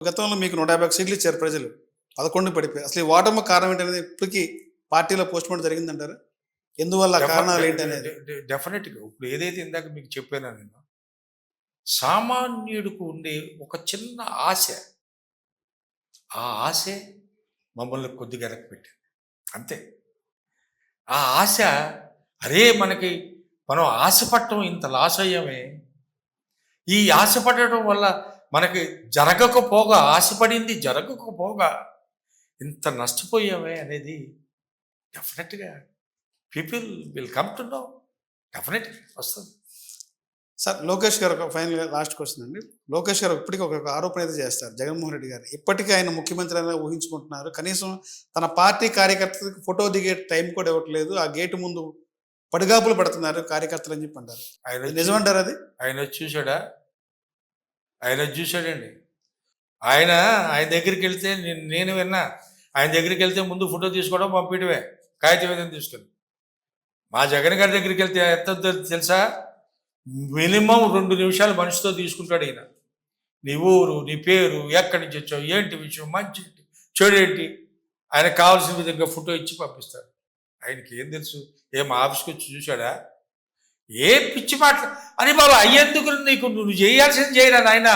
గతంలో మీకు 150 సీట్లు ఇచ్చారు ప్రజలు. 11 పడిపోయాయి. అసలు ఈ ఓటమి కారణం ఏంటనేది ఇప్పటికి పార్టీలో పోస్ట్‌మార్టం జరిగిందంటారా? ఎందువల్ల డెఫ డె డె కారణాలేంటనేది? డె డెఫినిట్‌గా. ఇప్పుడు ఏదైతే ఇందాక మీకు చెప్పానో నేను, సామాన్యుడికి ఉండే ఒక చిన్న ఆశ, ఆ ఆశే మమ్మల్ని కొద్దిగా వెనక్కిపెట్టింది. అంతే. ఆ ఆశ, అరే! మనం ఆశపడటం ఇంత లాస్ అయ్యామే. ఈ ఆశపడటం వల్ల మనకి ఆశపడింది జరగకపోగా ఇంత నష్టపోయామే అనేది డెఫినెట్‌గా people will come to know. డెఫినెట్‌గా వస్తది. సార్ లోకేష్ గారు ఒక ఫైనల్‌గా లాస్ట్ క్వెషన్ అండి. లోకేష్ గారు ఇప్పటికి ఒక ఆరోపణ అయితే చేస్తారు జగన్మోహన్ రెడ్డి గారు. ఇప్పటికీ ఆయన ముఖ్యమంత్రి అని ఊహించుకుంటున్నారు. కనీసం తన పార్టీ కార్యకర్తలకు ఫోటో దిగే టైం కూడా ఇవ్వట్లేదు. ఆ గేట్ ముందు పడిగాపులు పడుతున్నారు కార్యకర్తలు అని చెప్పి అంటారు. ఇది ఆయనొచ్చి నిజమంటారా అది? ఆయనొచ్చి చూసాడా? ఆయనొచ్చి చూసాడండి. ఆయన ఆయన దగ్గరికెళ్తే నేను విన్నా. ఆయన దగ్గరికెళ్తే ముందు ఫోటో తీసుకోవడం, పంపియడమే. కాగితం ఏదైనా తీసుకొని. మా జగన్ గారి దగ్గరికెళ్తే ఎంతుందో తెలుసా? మినిమమ్ 2 నిమిషాలు మనిషితో తీసుకుంటాడు ఈయన. నీ ఊరు, నీ పేరు, ఎక్కడి నుంచి వచ్చావు, ఏంటి విషయం, మంచేంటి, చెడేంటి, ఆయనకు కావాల్సిన విధంగా ఫోటో ఇచ్చి పంపిస్తాడు. ఆయనకి ఏం తెలుసు? ఏం ఆఫీస్‌కి వచ్చి చూసాడా? ఏ పిచ్చి మాటలు. అరే బాబు! అయ్యేందుకు నువ్వు చేయాల్సింది చేయరా నాయనా.